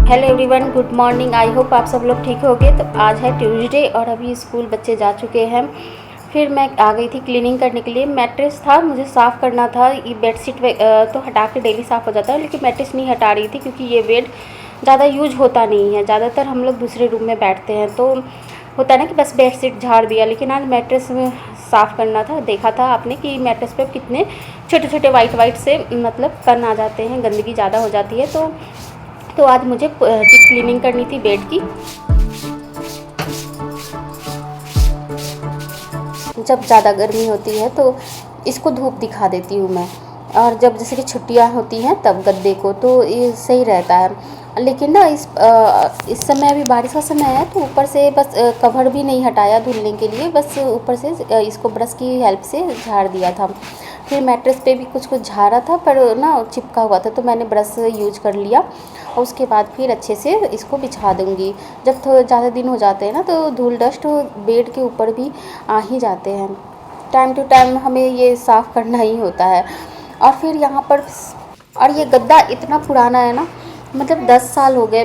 Hello everyone, good morning. I hope आप सब लोग ठीक होंगे। तो आज है ट्यूसडे और अभी स्कूल बच्चे जा चुके हैं। फिर मैं आ गई थी क्लीनिंग करने के लिए। मैट्रेस था, मुझे साफ़ करना था। ये बेडशीट तो हटा के डेली साफ़ हो जाता है, लेकिन मैट्रेस नहीं हटा रही थी क्योंकि ये बेड ज़्यादा यूज होता नहीं है। ज़्यादातर हम लोग दूसरे रूम में बैठते हैं, तो होता है ना कि बस बेडशीट झाड़ दिया। लेकिन आज मैट्रेस में साफ़ करना था। देखा था आपने कि मैट्रेस पे कितने छोटे छोटे वाइट से मतलब कण आ जाते हैं, गंदगी ज़्यादा हो जाती है। तो आज मुझे डीप क्लीनिंग करनी थी बेड की। जब ज़्यादा गर्मी होती है तो इसको धूप दिखा देती हूँ मैं, और जब जैसे कि छुट्टियाँ होती हैं तब गद्दे को, तो ये सही रहता है। लेकिन ना इस समय अभी बारिश का समय है, तो ऊपर से बस कवर भी नहीं हटाया धुलने के लिए, बस ऊपर से इसको ब्रश की हेल्प से झाड़ दिया था। फिर मैट्रेस पे भी कुछ झाड़ा था, पर ना चिपका हुआ था, तो मैंने ब्रश यूज कर लिया। और उसके बाद फिर अच्छे से इसको बिछा दूँगी। जब थोड़ा ज़्यादा दिन हो जाते हैं ना, तो धूल डस्ट बेड के ऊपर भी आ ही जाते हैं। टाइम टू टाइम हमें ये साफ़ करना ही होता है। और फिर यहाँ पर, और ये गद्दा इतना पुराना है ना, मतलब 10 साल हो गए।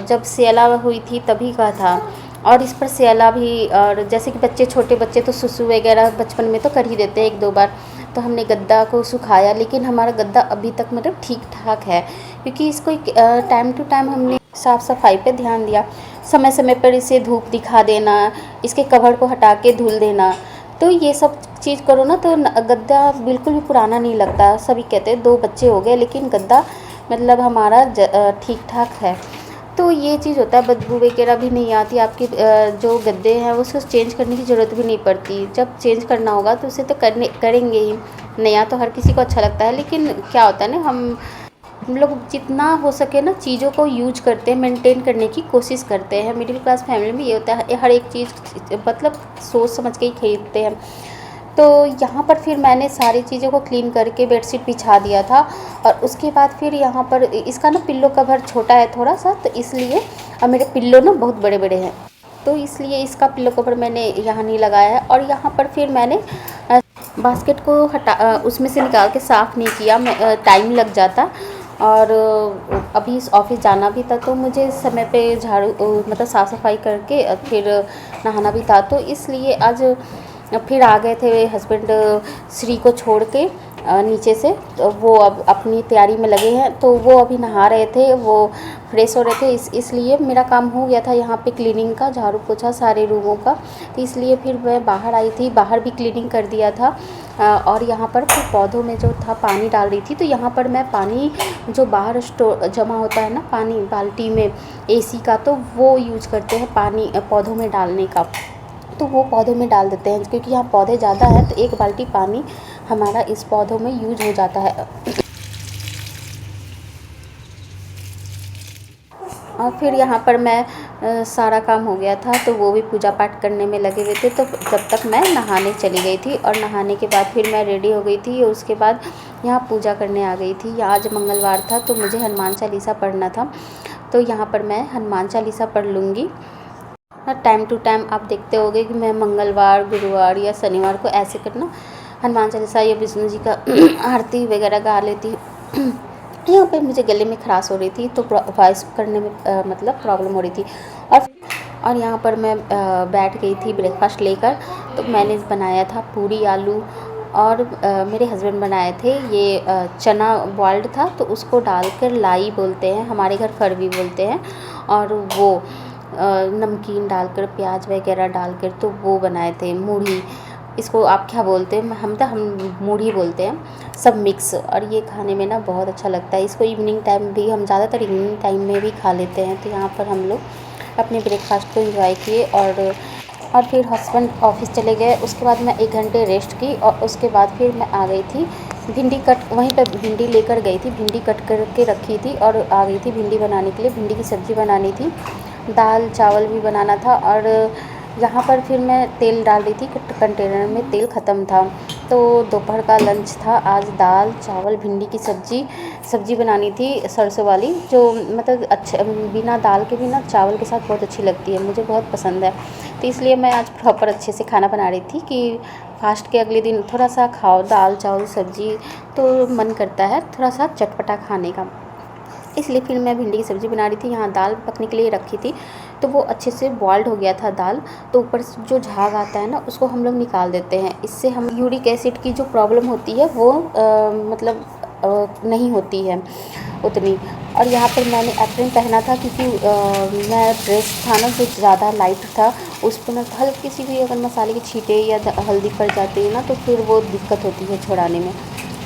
जब सियाला हुई थी तभी का था। और इस पर सियाला भी, और जैसे कि बच्चे, छोटे बच्चे तो सुसु वगैरह बचपन में तो कर ही देते हैं 1-2 बार। तो हमने गद्दा को सुखाया, लेकिन हमारा गद्दा अभी तक मतलब ठीक ठाक है, क्योंकि इसको टाइम टू टाइम हमने साफ़ सफाई पे ध्यान दिया। समय समय पर इसे धूप दिखा देना, इसके कवर को हटा के धुल देना। तो ये सब चीज़ करो ना, तो गद्दा बिल्कुल भी पुराना नहीं लगता। सभी कहते हैं 2 बच्चे हो गए, लेकिन गद्दा मतलब हमारा ठीक ठाक है। तो ये चीज़ होता है, बदबू वगैरह भी नहीं आती। आपके जो गद्दे हैं उसको चेंज करने की ज़रूरत भी नहीं पड़ती। जब चेंज करना होगा तो उसे तो करेंगे ही। नया तो हर किसी को अच्छा लगता है, लेकिन क्या होता है ना, हम लोग जितना हो सके ना चीज़ों को यूज करते हैं, मेंटेन करने की कोशिश करते हैं। मिडिल क्लास फैमिली में ये होता है, हर एक चीज़ मतलब सोच समझ के ही खरीदते हैं। तो यहाँ पर फिर मैंने सारी चीज़ों को क्लीन करके बेडशीट बिछा दिया था। और उसके बाद फिर यहाँ पर इसका ना पिल्लो कवर छोटा है थोड़ा सा, तो इसलिए, और मेरे पिल्लो ना बहुत बड़े बड़े हैं, तो इसलिए इसका पिल्लो कवर मैंने यहाँ नहीं लगाया है। और यहाँ पर फिर मैंने बास्केट को उसमें से निकाल के साफ़ नहीं किया, टाइम लग जाता। और अभी ऑफिस जाना भी था, तो मुझे समय पे झाड़ू मतलब साफ़ सफाई करके फिर नहाना भी था। तो इसलिए आज फिर आ गए थे हस्बैंड श्री को छोड़ के नीचे से। तो वो अब अपनी तैयारी में लगे हैं, तो वो अभी नहा रहे थे, वो फ्रेश हो रहे थे। इसलिए मेरा काम हो गया था यहाँ पे क्लीनिंग का, झाड़ू पोछा सारे रूमों का। तो इसलिए फिर मैं बाहर आई थी, बाहर भी क्लीनिंग कर दिया था। और यहाँ पर फिर पौधों में जो था पानी डाल रही थी। तो यहाँ पर मैं पानी जो बाहर स्टोर जमा होता है ना, पानी बाल्टी में एसी का, तो वो यूज करते हैं पानी पौधों में डालने का। तो वो पौधों में डाल देते हैं, क्योंकि यहाँ पौधे ज़्यादा हैं, तो 1 बाल्टी पानी हमारा इस पौधों में यूज हो जाता है। और फिर यहाँ पर मैं सारा काम हो गया था, तो वो भी पूजा पाठ करने में लगे हुए थे। तो जब तक मैं नहाने चली गई थी, और नहाने के बाद फिर मैं रेडी हो गई थी। और उसके बाद यहाँ पूजा करने आ गई थी। आज मंगलवार था, तो मुझे हनुमान चालीसा पढ़ना था। तो यहाँ पर मैं हनुमान चालीसा पढ़ लूँगी। टाइम टू टाइम आप देखते होंगे कि मैं मंगलवार, गुरुवार या शनिवार को ऐसे करना हनुमान चालीसा या विष्णु जी का आरती वगैरह गा लेती। यहाँ पे मुझे गले में खराश हो रही थी, तो वॉइस करने में मतलब प्रॉब्लम हो रही थी। और यहाँ पर मैं बैठ गई थी ब्रेकफास्ट लेकर। तो मैंने बनाया था पूरी आलू, और मेरे हस्बैंड बनाए थे ये चना बॉइल्ड था, तो उसको डालकर लाई बोलते हैं, हमारे घर फरवी बोलते हैं। और वो नमकीन डालकर, प्याज वगैरह डालकर, तो वो बनाए थे। मूढ़ी, इसको आप क्या बोलते हैं? हम मूढ़ी बोलते हैं, सब मिक्स। और ये खाने में ना बहुत अच्छा लगता है। इसको इवनिंग टाइम भी, हम ज़्यादातर इवनिंग टाइम में भी खा लेते हैं। तो यहाँ पर हम लोग अपने ब्रेकफास्ट को एंजॉय किए। और फिर हस्बैंड ऑफिस चले गए। उसके बाद मैं 1 घंटे रेस्ट की, और उसके बाद फिर मैं आ गई थी भिंडी कट, वहीं पर भिंडी लेकर गई थी, भिंडी कट करके रखी थी, और आ गई थी भिंडी बनाने के लिए। भिंडी की सब्ज़ी बनानी थी, दाल चावल भी बनाना था। और यहाँ पर फिर मैं तेल डाल रही थी, कंटेनर में तेल ख़त्म था। तो दोपहर का लंच था आज दाल चावल भिंडी की सब्ज़ी बनानी थी सरसों वाली, जो मतलब अच्छा बिना दाल के भी ना चावल के साथ बहुत अच्छी लगती है, मुझे बहुत पसंद है। तो इसलिए मैं आज प्रॉपर अच्छे से खाना बना रही थी कि फास्ट के अगले दिन थोड़ा सा खाओ दाल चावल सब्ज़ी, तो मन करता है थोड़ा सा चटपटा खाने का। इसलिए फिर मैं भिंडी की सब्ज़ी बना रही थी। यहाँ दाल पकने के लिए रखी थी, तो वो अच्छे से बॉइल्ड हो गया था दाल। तो ऊपर से जो झाग आता है ना, उसको हम लोग निकाल देते हैं। इससे हम यूरिक एसिड की जो प्रॉब्लम होती है वो मतलब नहीं होती है उतनी। और यहाँ पर मैंने एप्रन पहना था क्योंकि मैं ड्रेस था ना जो ज़्यादा लाइट था, उस पर ना हल्की सी भी अगर मसाले की छींटे या हल्दी पड़ जाती है ना, तो फिर वो दिक्कत होती है छुड़ाने में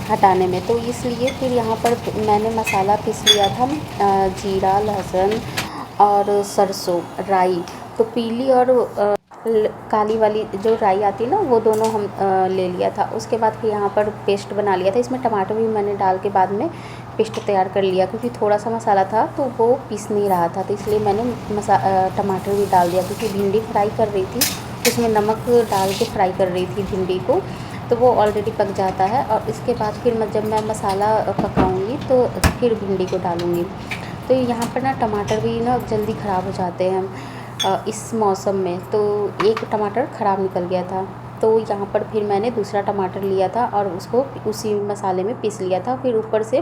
हटाने में। तो इसलिए फिर यहाँ पर मैंने मसाला पीस लिया था, जीरा लहसुन और सरसों राई। तो पीली और काली वाली जो राई आती है ना, वो दोनों हम ले लिया था। उसके बाद फिर यहाँ पर पेस्ट बना लिया था। इसमें टमाटर भी मैंने डाल के बाद में पेस्ट तैयार कर लिया, क्योंकि थोड़ा सा मसाला था तो वो पीस नहीं रहा था, तो इसलिए मैंने टमाटर भी डाल दिया। क्योंकि भिंडी फ्राई कर रही थी, उसमें नमक डाल के फ्राई कर रही थी भिंडी को, तो वो ऑलरेडी पक जाता है। और इसके बाद फिर जब मैं मसाला पकाऊंगी तो फिर भिंडी को डालूंगी। तो यहाँ पर ना टमाटर भी ना जल्दी ख़राब हो जाते हैं इस मौसम में, तो एक टमाटर ख़राब निकल गया था। तो यहाँ पर फिर मैंने दूसरा टमाटर लिया था और उसको उसी मसाले में पीस लिया था। फिर ऊपर से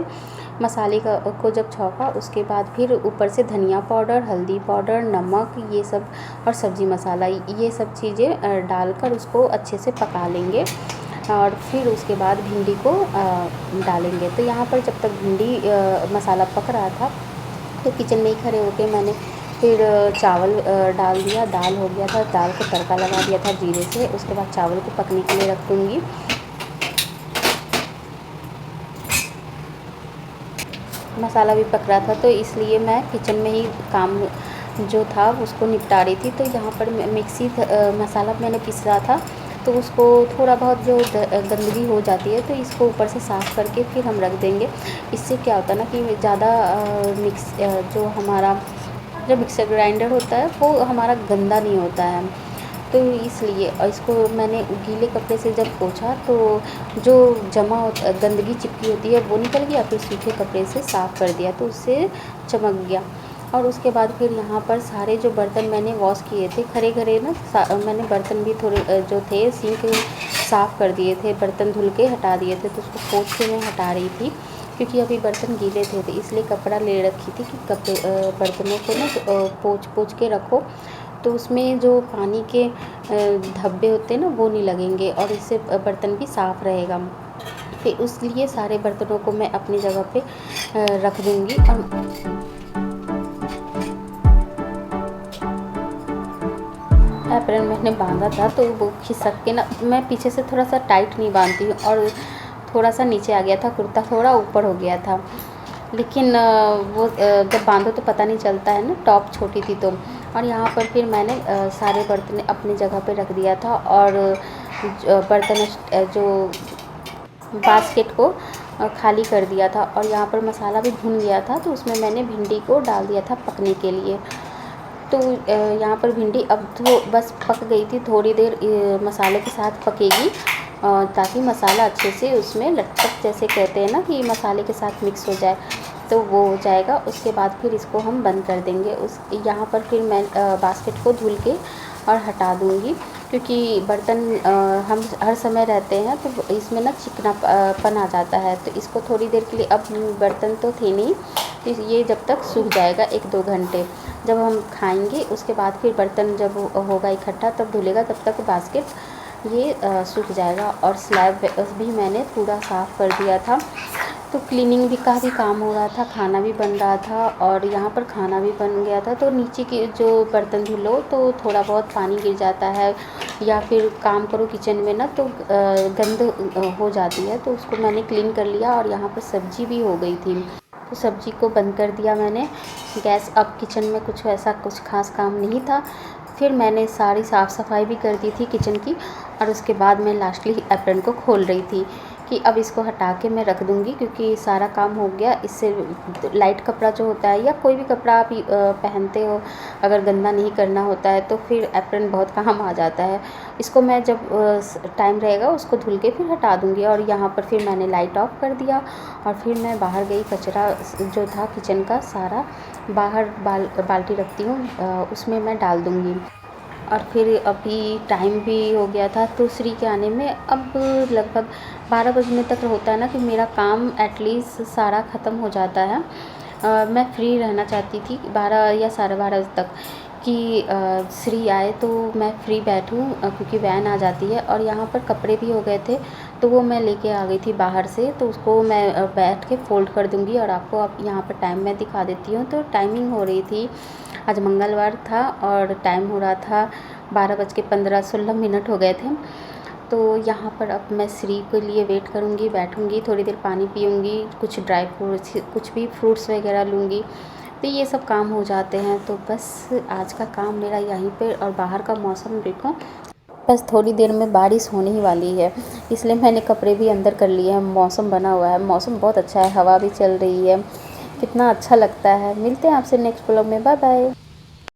मसाले को जब छौंका, उसके बाद फिर ऊपर से धनिया पाउडर हल्दी पाउडर नमक ये सब और सब्ज़ी मसाला ये सब चीज़ें डालकर उसको अच्छे से पका लेंगे। और फिर उसके बाद भिंडी को डालेंगे। तो यहाँ पर जब तक भिंडी मसाला पक रहा था, तो किचन में ही खड़े होकर मैंने फिर चावल डाल दिया। दाल हो गया था, दाल को तड़का लगा दिया था जीरे से। उसके बाद चावल को पकने के लिए रख दूँगी। मसाला भी पक रहा था, तो इसलिए मैं किचन में ही काम जो था उसको निपटा रही थी। तो यहाँ पर मिक्सी मसाला मैंने पीस रहा था, तो उसको थोड़ा बहुत जो गंदगी हो जाती है, तो इसको ऊपर से साफ़ करके फिर हम रख देंगे। इससे क्या होता है ना कि ज़्यादा जो हमारा जो मिक्सर ग्राइंडर होता है वो हमारा गंदा नहीं होता है। तो इसलिए इसको मैंने गीले कपड़े से जब पोंछा, तो जो जमा गंदगी चिपकी होती है वो निकल गया। फिर सूखे कपड़े से साफ़ कर दिया, तो उससे चमक गया। और उसके बाद फिर यहाँ पर सारे जो बर्तन मैंने वॉश किए थे खरे खरे ना, मैंने बर्तन भी थोड़े जो थे सिंक साफ़ कर दिए थे, बर्तन धुल के हटा दिए थे। तो उसको पोंछ के मैं हटा रही थी, क्योंकि अभी बर्तन गीले थे, तो इसलिए कपड़ा ले रखी थी कि कपड़े बर्तनों को ना पोंछ के रखो, तो उसमें जो पानी के धब्बे होते हैं ना वो नहीं लगेंगे, और इससे बर्तन भी साफ़ रहेगा। फिर उसलिए सारे बर्तनों को मैं अपनी जगह पे रख दूँगी। एप्रन मैंने बांधा था, तो वो खिसक के ना, मैं पीछे से थोड़ा सा टाइट नहीं बांधती हूँ, और थोड़ा सा नीचे आ गया था, कुर्ता थोड़ा ऊपर हो गया था। लेकिन वो जब बांधो तो पता नहीं चलता है ना, टॉप छोटी थी तो। और यहाँ पर फिर मैंने सारे बर्तन अपनी जगह पे रख दिया था, और बर्तन जो बास्केट को खाली कर दिया था। और यहाँ पर मसाला भी भुन गया था, तो उसमें मैंने भिंडी को डाल दिया था पकने के लिए। तो यहाँ पर भिंडी अब तो बस पक गई थी, थोड़ी देर मसाले के साथ पकेगी, ताकि मसाला अच्छे से उसमें लटपट जैसे कहते हैं ना कि मसाले के साथ मिक्स हो जाए, तो वो हो जाएगा। उसके बाद फिर इसको हम बंद कर देंगे। यहाँ पर फिर मैं बास्केट को धुल के और हटा दूँगी, क्योंकि बर्तन हम हर समय रहते हैं, तो इसमें ना चिकनापन आ जाता है। तो इसको थोड़ी देर के लिए, अब बर्तन तो थे नहीं, तो ये जब तक सूख जाएगा 1-2 घंटे, जब हम खाएंगे उसके बाद फिर बर्तन जब होगा इकट्ठा तब धुलेगा, तब तक बास्केट ये सूख जाएगा। और स्लैब भी मैंने पूरा साफ़ कर दिया था। तो क्लीनिंग का भी काम हो रहा था, खाना भी बन रहा था, और यहाँ पर खाना भी बन गया था। तो नीचे के जो बर्तन धुलो तो थोड़ा बहुत पानी गिर जाता है, या फिर काम करो किचन में ना, तो गंद हो जाती है। तो उसको मैंने क्लीन कर लिया। और यहाँ पर सब्ज़ी भी हो गई थी, तो सब्ज़ी को बंद कर दिया मैंने गैस। अब किचन में कुछ खास काम नहीं था। फिर मैंने सारी साफ़ सफाई भी कर दी थी किचन की, और उसके बाद मैं लास्टली एप्रन को खोल रही थी कि अब इसको हटा के मैं रख दूँगी, क्योंकि सारा काम हो गया। इससे लाइट कपड़ा जो होता है या कोई भी कपड़ा आप पहनते हो, अगर गंदा नहीं करना होता है तो फिर एप्रन बहुत काम आ जाता है। इसको मैं जब टाइम रहेगा उसको धुल के फिर हटा दूँगी। और यहाँ पर फिर मैंने लाइट ऑफ कर दिया और फिर मैं बाहर गई, कचरा जो था किचन का सारा बाहर बाल्टी रखती हूँ उसमें मैं डाल दूँगी। और फिर अभी टाइम भी हो गया था तो श्री के आने में अब लगभग 12 बजने तक होता है ना कि मेरा काम एटलीस्ट सारा ख़त्म हो जाता है। मैं फ्री रहना चाहती थी 12 या 12:30 तक कि श्री आए तो मैं फ्री बैठूं, क्योंकि वैन आ जाती है। और यहाँ पर कपड़े भी हो गए थे तो वो मैं लेके आ गई थी बाहर से, तो उसको मैं बैठ के फ़ोल्ड कर दूँगी। और आपको अब यहाँ पर टाइम मैं दिखा देती हूँ। तो टाइमिंग हो रही थी, आज मंगलवार था और टाइम हो रहा था 12:15-16 हो गए थे। तो यहाँ पर अब मैं श्री के लिए वेट करूँगी, बैठूँगी, थोड़ी देर पानी पीऊँगी, कुछ ड्राई फ्रूट्स, कुछ भी फ्रूट्स वगैरह लूँगी, तो ये सब काम हो जाते हैं। तो बस आज का काम मेरा यहीं पे। और बाहर का मौसम देखो, बस थोड़ी देर में बारिश होने ही वाली है, इसलिए मैंने कपड़े भी अंदर कर लिए हैं। मौसम बना हुआ है, मौसम बहुत अच्छा है, हवा भी चल रही है, कितना अच्छा लगता है। मिलते हैं आपसे नेक्स्ट ब्लॉग में, बाय बाय।